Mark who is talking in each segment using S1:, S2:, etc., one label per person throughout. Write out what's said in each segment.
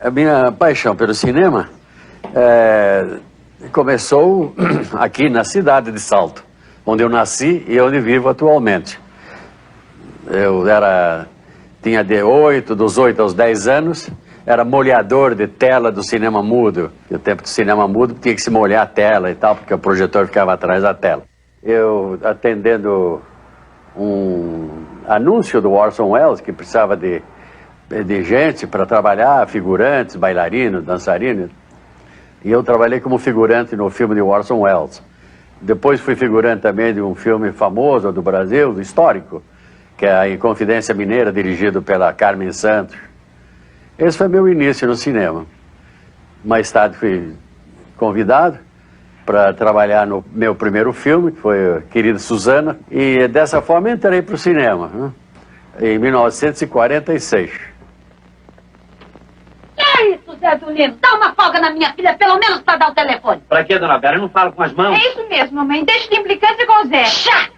S1: A minha paixão pelo cinema começou aqui na cidade de Salto, onde eu nasci e onde vivo atualmente. Eu tinha dos 8 aos 10 anos, era molhador de tela do cinema mudo. No tempo do cinema mudo tinha que se molhar a tela e tal, porque o projetor ficava atrás da tela. Eu atendendo um anúncio do Orson Welles, que precisava de gente para trabalhar, figurantes, bailarinos, dançarinos. E eu trabalhei como figurante no filme de Orson Welles. Depois fui figurante também de um filme famoso do Brasil, do histórico, que é a Inconfidência Mineira, dirigido pela Carmen Santos. Esse foi meu início no cinema. Mais tarde fui convidado para trabalhar no meu primeiro filme, que foi Querida Suzana, e dessa forma entrei para o cinema, né? Em 1946.
S2: Que é isso, Zé Zulino? Dá uma folga na minha filha, pelo menos para dar o telefone.
S3: Pra quê, dona Vera? Eu não falo com as mãos.
S2: É isso mesmo, mamãe. Deixa de implicância com o Zé. Chá!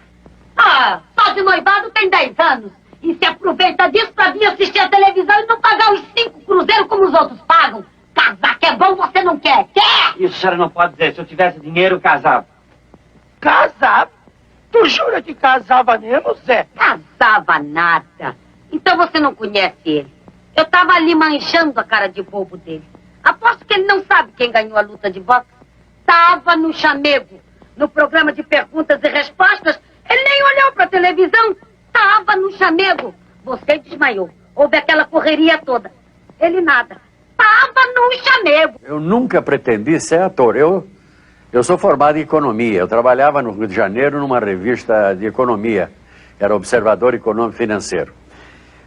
S2: Ah, só de noivado tem 10 anos. E se aproveita disso pra vir assistir a televisão e não pagar os 5 cruzeiros como os outros pagam. Casar que é bom, você não quer. Quer?
S3: Isso a senhora não pode dizer. Se eu tivesse dinheiro, eu casava.
S4: Casava? Tu jura que casava mesmo, Zé?
S2: Casava nada. Então você não conhece ele. Eu tava ali manchando a cara de bobo dele. Aposto que ele não sabe quem ganhou a luta de boxe. Tava no chamego, no programa de perguntas e respostas. Ele nem olhou pra televisão. Tava no chamego. Você desmaiou. Houve aquela correria toda. Ele nada. Tava no chamego.
S1: Eu nunca pretendi ser ator. Eu sou formado em economia. Eu trabalhava no Rio de Janeiro numa revista de economia. Era Observador Econômico Financeiro.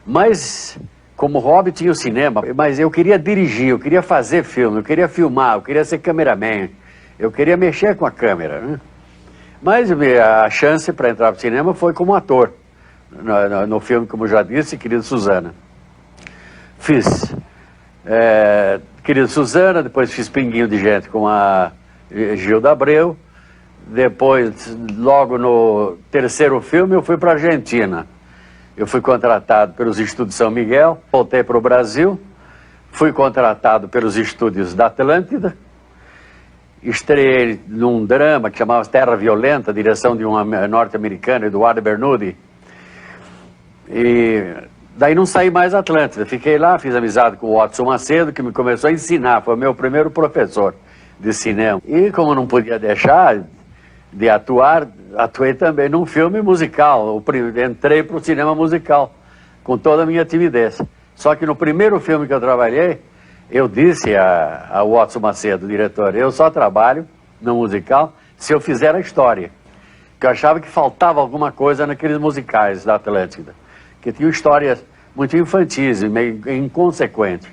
S1: Mas, como hobby, tinha o cinema. Mas eu queria dirigir, eu queria fazer filme, eu queria filmar, eu queria ser cameraman. Eu queria mexer com a câmera, né? Mas a chance para entrar para o cinema foi como ator. No filme, como já disse, Querida Suzana. Fiz Querida Suzana, depois fiz Pinguinho de Gente com a Gilda Abreu. Depois, logo no terceiro filme, eu fui para a Argentina. Eu fui contratado pelos estúdios São Miguel, voltei para o Brasil, fui contratado pelos estúdios da Atlântida, estreiei num drama que chamava Terra Violenta, direção de um norte-americano, Eduardo Bernudi. E daí não saí mais da Atlântida, fiquei lá, fiz amizade com o Watson Macedo, que me começou a ensinar, foi meu primeiro professor de cinema. E como não podia deixar de atuar, atuei também num filme musical. Entrei para o cinema musical, com toda a minha timidez. Só que no primeiro filme que eu trabalhei, eu disse a Watson Macedo, diretor, eu só trabalho no musical se eu fizer a história. Que eu achava que faltava alguma coisa naqueles musicais da Atlântida, que tinham histórias muito infantis e meio inconsequentes.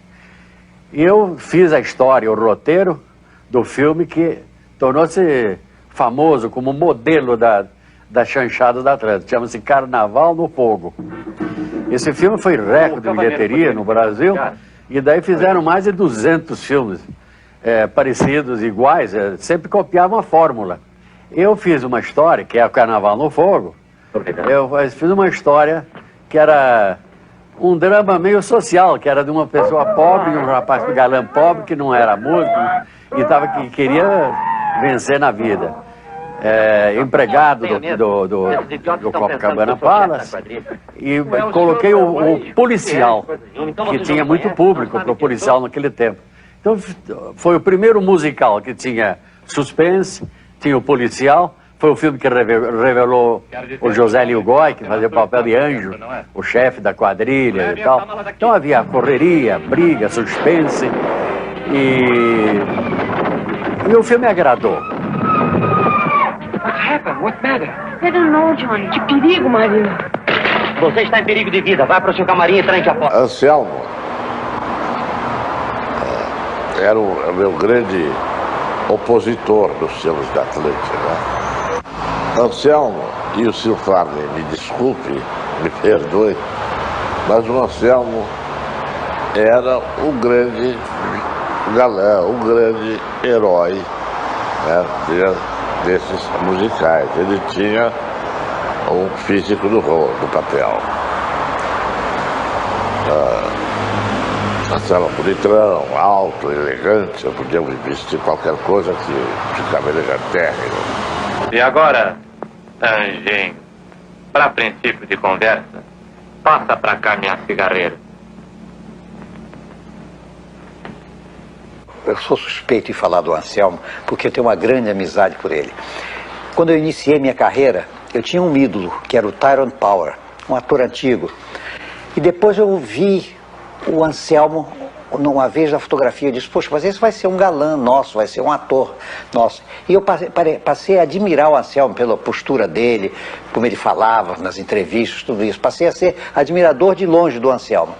S1: E eu fiz a história, o roteiro do filme que tornou-se famoso como modelo da chanchada da Atlântida. Chama-se Carnaval no Fogo. Esse filme foi recorde de bilheteria no Brasil, e daí fizeram mais de 200 filmes parecidos, iguais, sempre copiavam a fórmula. Eu fiz uma história, que é o Carnaval no Fogo. Eu fiz uma história que era um drama meio social, que era de uma pessoa pobre, de um rapaz galã pobre, que não era músico, que queria vencer na vida. Empregado do Copacabana Palace, e coloquei o policial, que tinha muito público para o policial naquele tempo. Então foi o primeiro musical que tinha suspense, tinha o policial. Foi o filme que revelou o José Lilgoy, que fazia o papel de anjo, o chefe da quadrilha e tal. Então havia correria, briga, suspense, e o filme agradou.
S4: What happened? What matter?
S2: I don't know, Johnny. Que perigo, Marina.
S3: Você está em perigo de vida. Vá para o seu camarim e tranque a porta.
S5: Anselmo era o meu grande opositor nos filmes da Atlântida, né? Anselmo e o Sil Farney, me desculpe, me perdoe, mas o Anselmo era o grande galã, o grande herói, né, desses musicais. Ele tinha um físico do papel. Anselmo bonitão, alto, elegante, eu podia vestir qualquer coisa que ficava elegantérrimo.
S6: E agora, Anjinho, para princípio de conversa, passa pra cá minha cigarreira.
S7: Eu sou suspeito em falar do Anselmo porque eu tenho uma grande amizade por ele. Quando eu iniciei minha carreira, eu tinha um ídolo, que era o Tyrone Power, um ator antigo. E depois eu vi o Anselmo, numa vez na fotografia, eu disse, poxa, mas esse vai ser um galã nosso, vai ser um ator nosso. E eu passei a admirar o Anselmo pela postura dele, como ele falava nas entrevistas, tudo isso. Passei a ser admirador de longe do Anselmo.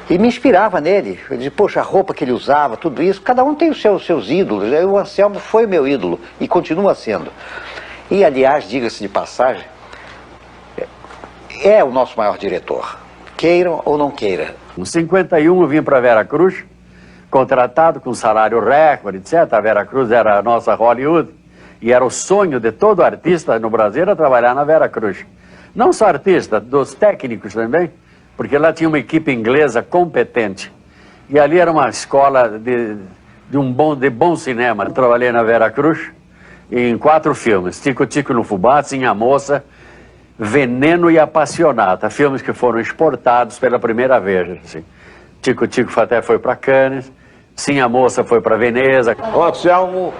S7: E me inspirava nele. Eu disse, poxa, a roupa que ele usava, tudo isso, cada um tem os seus ídolos. O Anselmo foi meu ídolo e continua sendo. E, aliás, diga-se de passagem, é o nosso maior diretor, queiram ou não queiram.
S1: Em 51 eu vim para Veracruz, contratado com salário recorde, etc. A Veracruz era a nossa Hollywood e era o sonho de todo artista no Brasil era trabalhar na Veracruz. Não só artista, dos técnicos também, porque lá tinha uma equipe inglesa competente. E ali era uma escola de bom cinema. Eu trabalhei na Veracruz em 4 filmes. Tico Tico no Fubá, Sim a Moça, Veneno e Apassionata. Filmes que foram exportados pela primeira vez. Assim. Tico Tico até foi para Cannes, Sim a Moça foi para Veneza.
S5: O Anselmo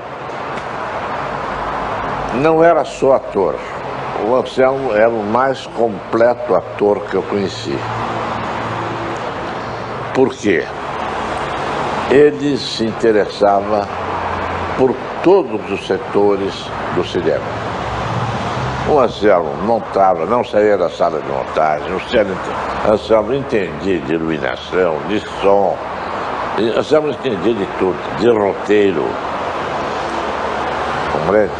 S5: não era só ator. O Anselmo era o mais completo ator que eu conheci. Por quê? Ele se interessava por todos os setores do cinema. O Anselmo montava, não saía da sala de montagem, o Anselmo entendia de iluminação, de som, o Anselmo entendia de tudo, de roteiro. Compreende?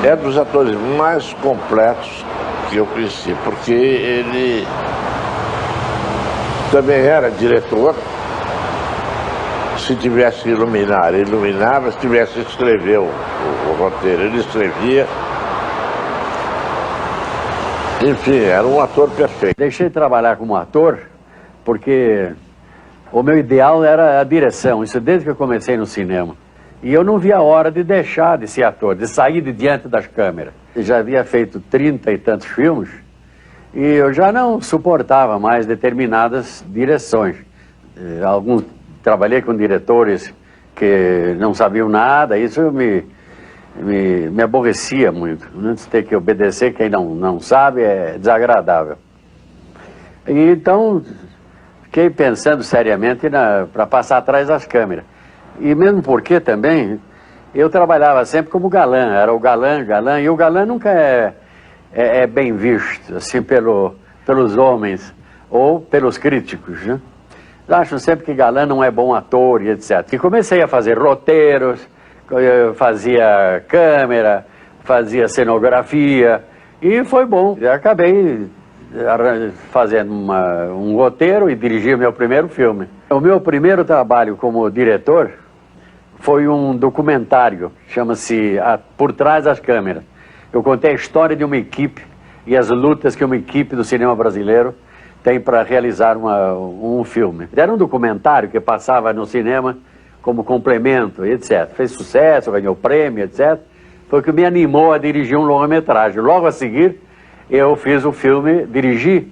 S5: É dos atores mais completos que eu conheci, porque ele também era diretor. Se tivesse que iluminar, ele iluminava, se tivesse que escrever o roteiro, ele escrevia. Enfim, era um ator perfeito.
S1: Deixei de trabalhar como ator porque o meu ideal era a direção, isso desde que eu comecei no cinema. E eu não via a hora de deixar de ser ator, de sair de diante das câmeras. Eu já havia feito 30 e tantos filmes e eu já não suportava mais determinadas direções. Trabalhei com diretores que não sabiam nada, isso me aborrecia muito. Antes de ter que obedecer quem não sabe é desagradável. E então fiquei pensando seriamente para passar atrás das câmeras. E mesmo porque também eu trabalhava sempre como galã, era o galã, e o galã nunca é bem visto, assim, pelos homens ou pelos críticos, né? Acham sempre que galã não é bom ator e etc. E comecei a fazer roteiros, fazia câmera, fazia cenografia, e foi bom. Eu acabei fazendo um roteiro e dirigi meu primeiro filme. O meu primeiro trabalho como diretor foi um documentário, chama-se Por Trás das Câmeras. Eu contei a história de uma equipe e as lutas que uma equipe do cinema brasileiro tem para realizar um filme. Era um documentário que passava no cinema como complemento, etc. Fez sucesso, ganhou prêmio, etc. Foi o que me animou a dirigir um longa-metragem. Logo a seguir, eu fiz o filme, dirigi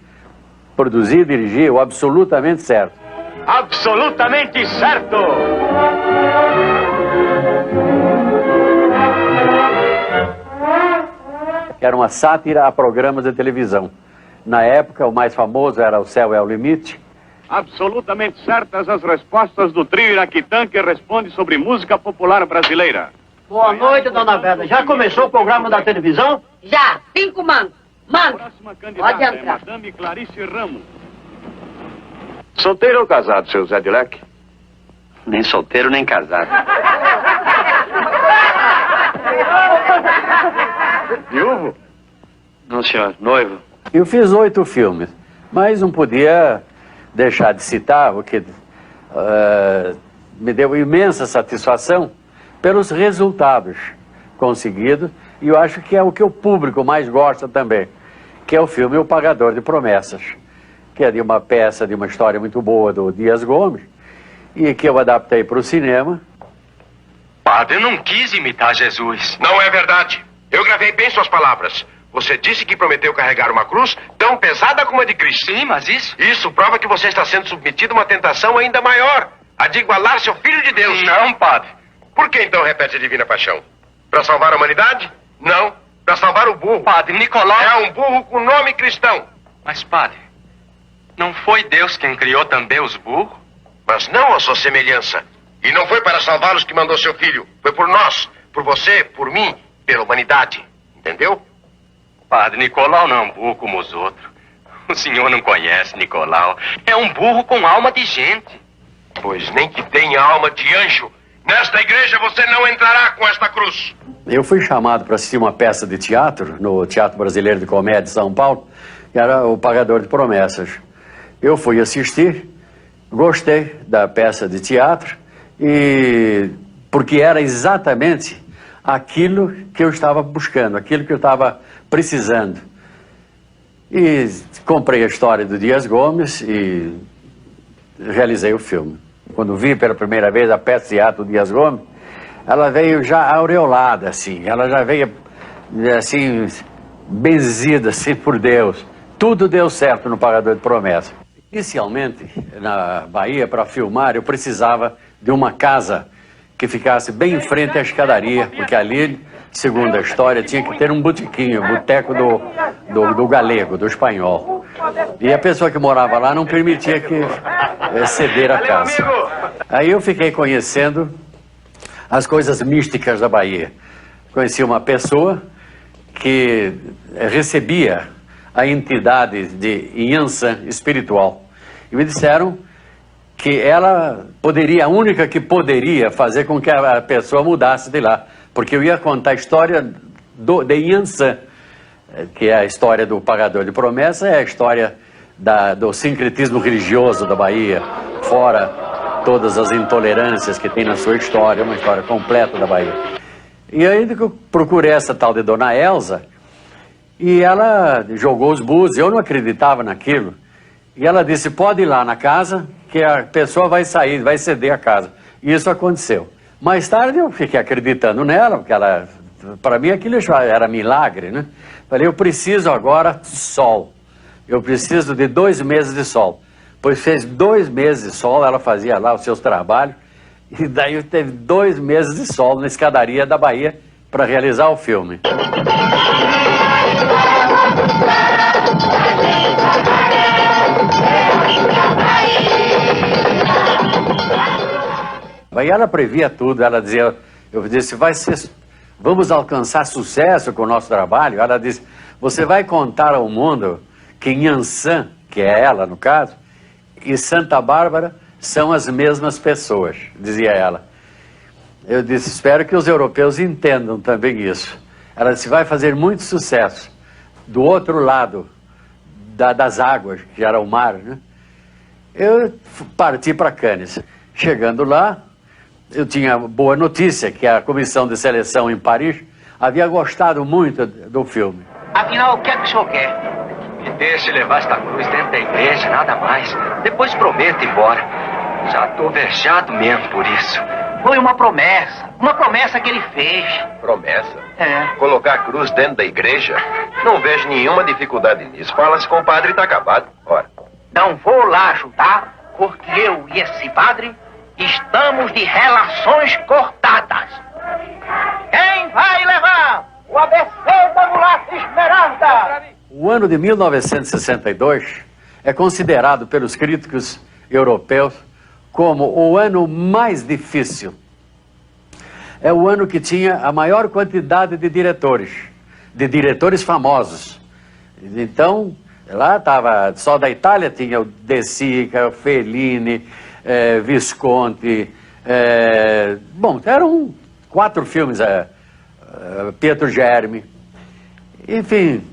S1: o Absolutamente Certo.
S6: Absolutamente certo!
S1: Era uma sátira a programas de televisão. Na época, o mais famoso era O Céu é o Limite.
S8: Absolutamente certas as respostas do trio Iraquitã, que responde sobre música popular brasileira.
S4: Boa noite, dona Beda. Já começou o programa da televisão?
S2: Já, 5 mangos. Manda.
S8: Próxima candidata
S2: Pode
S8: é
S2: entrar.
S8: Madame Clarice Ramos.
S6: Solteiro ou casado, seu Zé de Leque? Nem solteiro, nem casado.
S8: Viúvo?
S6: Não, senhor. Noivo.
S1: Eu fiz 8 filmes, mas não podia deixar de citar, o que me deu imensa satisfação pelos resultados conseguidos, e eu acho que é o que o público mais gosta também, que é o filme O Pagador de Promessas, que é de uma peça, de uma história muito boa do Dias Gomes, e que eu adaptei para o cinema.
S6: Padre, eu não quis imitar Jesus.
S9: Não é verdade. Eu gravei bem suas palavras. Você disse que prometeu carregar uma cruz tão pesada como a de Cristo.
S6: Sim, mas isso...
S9: Isso prova que você está sendo submetido a uma tentação ainda maior, a de igualar seu Filho de Deus.
S6: Não, padre.
S9: Por que então repete a divina paixão? Para salvar a humanidade? Não. Para salvar o burro.
S6: Padre, Nicolau...
S9: É um burro com nome cristão.
S6: Mas, padre, não foi Deus quem criou também os burros?
S9: Mas não a sua semelhança. E não foi para salvá-los que mandou seu filho. Foi por nós, por você, por mim, pela humanidade. Entendeu?
S6: Padre, Nicolau não é um burro como os outros. O senhor não conhece Nicolau. É um burro com alma de gente.
S9: Pois nem que tenha alma de anjo. Nesta igreja você não entrará com esta cruz.
S1: Eu fui chamado para assistir uma peça de teatro no Teatro Brasileiro de Comédia de São Paulo, que era O Pagador de Promessas. Eu fui assistir, gostei da peça de teatro, e porque era exatamente aquilo que eu estava buscando, aquilo que eu estava precisando. E comprei a história do Dias Gomes e realizei o filme. Quando vi pela primeira vez a peça de teatro do Dias Gomes, ela veio já aureolada, assim, ela já veio, assim, benzida, assim, por Deus. Tudo deu certo no Pagador de Promessas. Inicialmente, na Bahia, para filmar, eu precisava de uma casa que ficasse bem em frente à escadaria, porque ali, segundo a história, tinha que ter um botequinho, o boteco do galego, do espanhol. E a pessoa que morava lá não permitia que ceder a casa. Aí eu fiquei conhecendo as coisas místicas da Bahia. Conheci uma pessoa que recebia a entidade de Inhansã espiritual. E me disseram que ela poderia, a única que poderia fazer com que a pessoa mudasse de lá. Porque eu ia contar a história de Inhansã, que é a história do Pagador de Promessa, é a história do sincretismo religioso da Bahia, fora todas as intolerâncias que tem na sua história, uma história completa da Bahia. E aí eu procurei essa tal de Dona Elza, e ela jogou os búzios, eu não acreditava naquilo. E ela disse, pode ir lá na casa, que a pessoa vai sair, vai ceder a casa. E isso aconteceu. Mais tarde eu fiquei acreditando nela, porque ela, para mim aquilo já era milagre, né? Falei, eu preciso agora de sol. Eu preciso de 2 meses de sol. Pois fez 2 meses de sol, ela fazia lá os seus trabalhos, e daí teve 2 meses de sol na escadaria da Bahia para realizar o filme. Aí ela previa tudo, ela dizia, eu disse, vamos alcançar sucesso com o nosso trabalho. Ela disse, você vai contar ao mundo que Inhansã, que é ela no caso, e Santa Bárbara são as mesmas pessoas, dizia ela. Eu disse, espero que os europeus entendam também isso. Ela disse, vai fazer muito sucesso do outro lado das águas, que era o mar, né? Eu parti para Cannes. Chegando lá, eu tinha boa notícia que a comissão de seleção em Paris havia gostado muito do filme.
S3: Afinal, o que é que o senhor quer?
S6: Me deixe levar esta cruz dentro da igreja, nada mais. Depois prometo ir embora. Já estou vexado mesmo por isso.
S3: Foi uma promessa que ele fez.
S9: Promessa?
S3: É.
S9: Colocar a cruz dentro da igreja? Não vejo nenhuma dificuldade nisso. Fala-se com o padre e está acabado. Ora.
S3: Não vou lá ajudar, porque eu e esse padre estamos de relações cortadas. Quem vai levar o ABC da mulata Esmeralda?
S1: O ano de 1962 é considerado pelos críticos europeus como o ano mais difícil. É o ano que tinha a maior quantidade de diretores famosos. Então, lá estava, só da Itália tinha o De Sica, o Fellini, Visconti, bom, eram 4 filmes, Pietro Germi, enfim,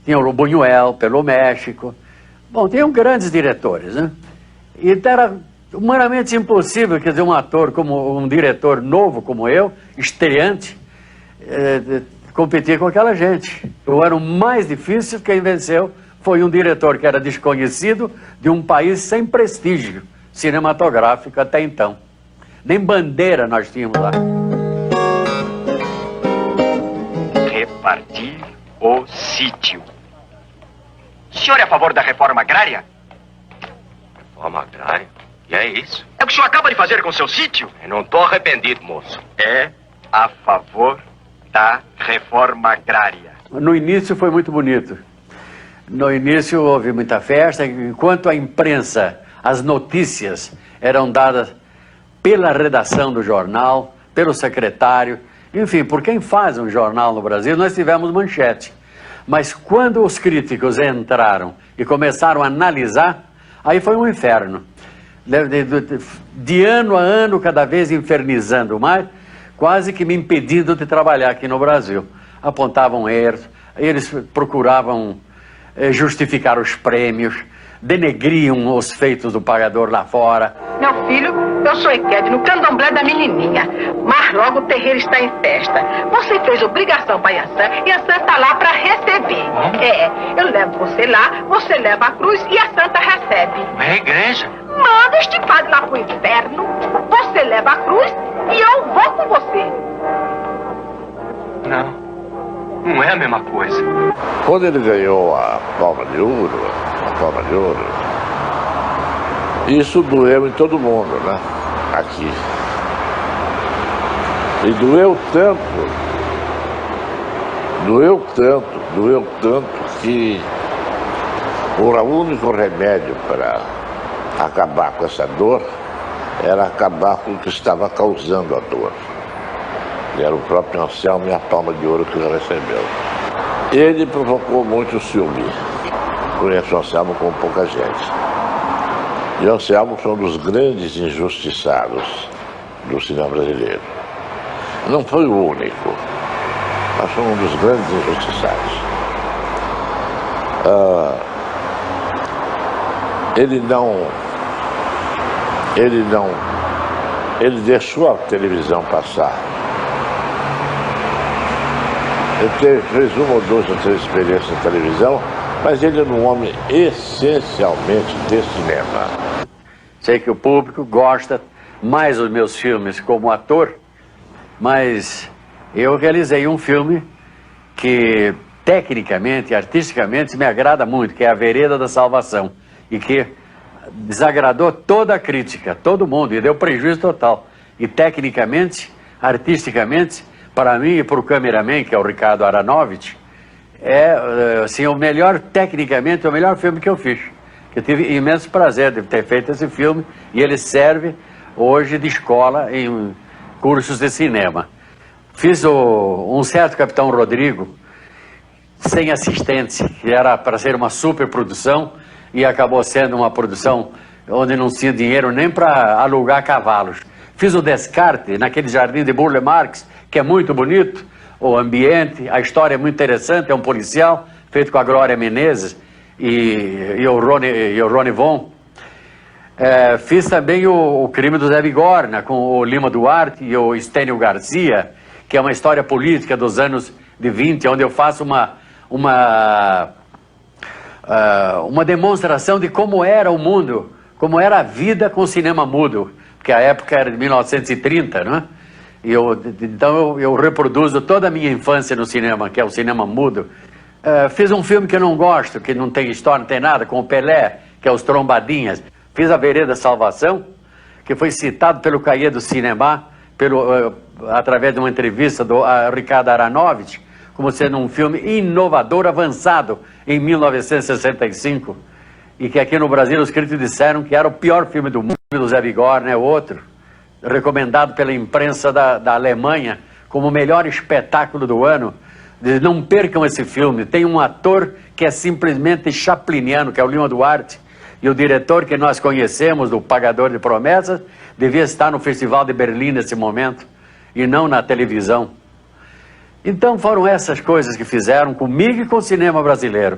S1: tinha o Buñuel pelo México, bom, tinham grandes diretores, né? E era humanamente impossível, quer dizer, um ator como um diretor novo como eu, estreante, competir com aquela gente. O ano mais difícil, quem venceu foi um diretor que era desconhecido de um país sem prestígio cinematográfico até então. Nem bandeira nós tínhamos lá.
S3: Repartir o sítio. O senhor é a favor da reforma agrária?
S6: Reforma agrária? E é isso?
S3: É o que o senhor acaba de fazer com seu sítio?
S6: Eu não tô arrependido, moço.
S3: É a favor da reforma agrária.
S1: No início foi muito bonito. No início houve muita festa, enquanto a imprensa, as notícias eram dadas pela redação do jornal, pelo secretário, enfim, por quem faz um jornal no Brasil, nós tivemos manchete. Mas quando os críticos entraram e começaram a analisar, aí foi um inferno. De ano a ano, cada vez infernizando mais, quase que me impedindo de trabalhar aqui no Brasil. Apontavam erros, eles procuravam justificar os prêmios, denegriam os feitos do pagador lá fora.
S10: Meu filho, eu sou Equede no candomblé da menininha, mas logo o terreiro está em festa. Você fez obrigação para Iaçã e a Santa está lá para receber. Eu levo você lá, você leva a cruz e a Santa recebe.
S3: É a igreja?
S10: Manda este padre lá pro inferno, você leva a cruz e eu vou com você.
S3: Não é a mesma coisa.
S5: Quando ele ganhou a Palma de Ouro, isso doeu em todo mundo, né? Aqui. E doeu tanto que o único remédio para acabar com essa dor era acabar com o que estava causando a dor. E era o próprio Anselmo e a Palma de Ouro que ele recebeu. Ele provocou muito ciúme. Conheço o Anselmo como pouca gente. E o Anselmo foi um dos grandes injustiçados do cinema brasileiro. Não foi o único, mas foi um dos grandes injustiçados. Ele deixou a televisão passar. Ele fez uma ou duas ou três experiências na televisão, mas ele era um homem essencialmente de cinema.
S1: Sei que o público gosta mais dos meus filmes como ator, mas eu realizei um filme que tecnicamente e artisticamente me agrada muito, que é A Vereda da Salvação, e que desagradou toda a crítica, todo mundo, e deu prejuízo total. E tecnicamente, artisticamente, para mim e para o cameraman, que é o Ricardo Aronofsky, é assim, o melhor, tecnicamente, o melhor filme que eu fiz. Eu tive imenso prazer de ter feito esse filme, e ele serve hoje de escola em cursos de cinema. Fiz Um Certo Capitão Rodrigo, sem assistente, que era para ser uma superprodução, e acabou sendo uma produção onde não tinha dinheiro nem para alugar cavalos. Fiz o Descarte, naquele jardim de Burle Marx, que é muito bonito, o ambiente, a história é muito interessante, é um policial, feito com a Glória Menezes e o Rony Von. Fiz também o Crime do Zé Vigorna, com o Lima Duarte e o Estênio Garcia, que é uma história política dos anos de 20, onde eu faço uma demonstração de como era o mundo, como era a vida com o cinema mudo, porque a época era de 1930, não é? Então eu reproduzo toda a minha infância no cinema, que é o cinema mudo. Fiz um filme que eu não gosto, que não tem história, não tem nada, com o Pelé, que é Os Trombadinhas. Fiz A Vereda da Salvação, que foi citado pelo Cahiers do Cinema, através de uma entrevista do Ricardo Aronofsky, como sendo um filme inovador, avançado, em 1965, e que aqui no Brasil os críticos disseram que era o pior filme do mundo, do Zé Vigorna, é outro, recomendado pela imprensa da Alemanha como o melhor espetáculo do ano. Não percam esse filme. Tem um ator que é simplesmente chapliniano, que é o Lima Duarte, e o diretor que nós conhecemos, do Pagador de Promessas, devia estar no Festival de Berlim nesse momento, e não na televisão. Então foram essas coisas que fizeram comigo e com o cinema brasileiro.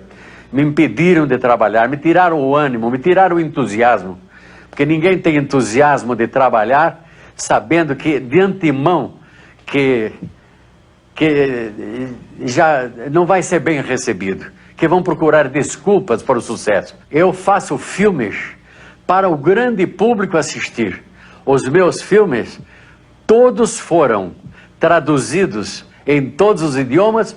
S1: Me impediram de trabalhar, me tiraram o ânimo, me tiraram o entusiasmo. Porque ninguém tem entusiasmo de trabalhar sabendo que, de antemão, que já não vai ser bem recebido. que vão procurar desculpas para o sucesso. Eu faço filmes para o grande público assistir. Os meus filmes, todos foram traduzidos em todos os idiomas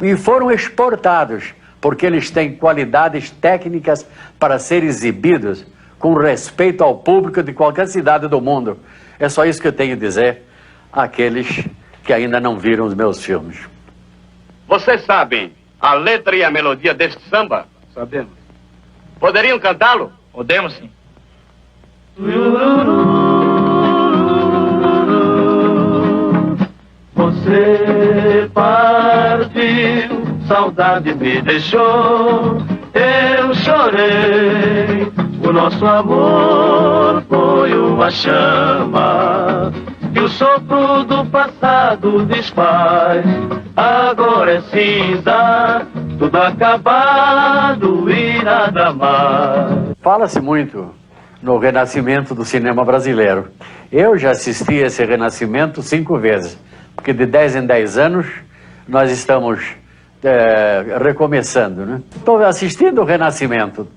S1: e foram exportados, porque eles têm qualidades técnicas para ser exibidos com respeito ao público de qualquer cidade do mundo. É só isso que eu tenho a dizer àqueles que ainda não viram os meus filmes.
S8: Vocês sabem a letra e a melodia deste samba?
S4: Sabemos.
S8: Poderiam cantá-lo?
S6: Podemos sim.
S4: Você partiu, saudade me deixou, eu chorei. O nosso amor foi uma chama que o sopro do passado desfaz. Agora é cinza, tudo acabado e nada mais.
S1: Fala-se muito no renascimento do cinema brasileiro. Eu já assisti esse renascimento 5 vezes, porque de 10 em 10 anos nós estamos recomeçando, né? Estou assistindo o renascimento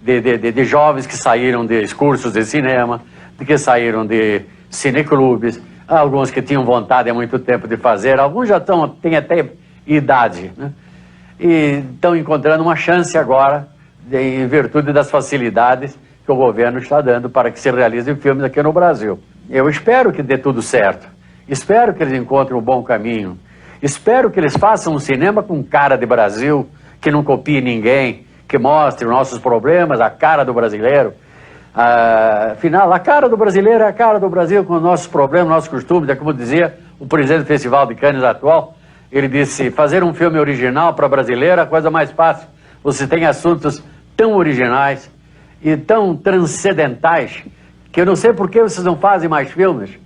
S1: de jovens que saíram de cursos de cinema, que saíram de cineclubes, alguns que tinham vontade há muito tempo de fazer, alguns já têm até idade, né? E estão encontrando uma chance agora, em virtude das facilidades que o governo está dando para que se realizem filmes aqui no Brasil. Eu espero que dê tudo certo, espero que eles encontrem um bom caminho, espero que eles façam um cinema com cara de Brasil, que não copie ninguém, que mostre os nossos problemas, a cara do brasileiro. Afinal, a cara do brasileiro é a cara do Brasil, com os nossos problemas, nossos costumes. É como dizia o presidente do Festival de Cannes atual, ele disse, fazer um filme original para brasileiro é a coisa mais fácil. Você tem assuntos tão originais e tão transcendentais que eu não sei por que vocês não fazem mais filmes.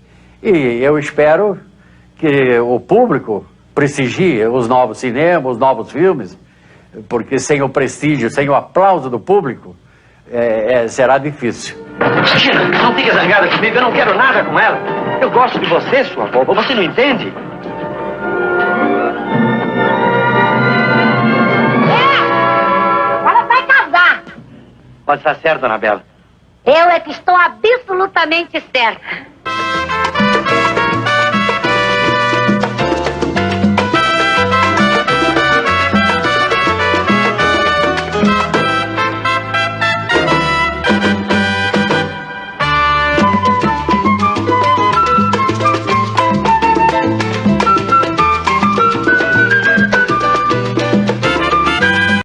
S1: E eu espero que o público prestigie os novos cinemas, os novos filmes, porque sem o prestígio, sem o aplauso do público, será difícil.
S3: Cristina, não fique zangada comigo, eu não quero nada com ela. Eu gosto de você, sua boba, você não entende?
S2: Ela vai casar.
S3: Pode estar certo, Dona Bela.
S2: Eu é que estou absolutamente certa.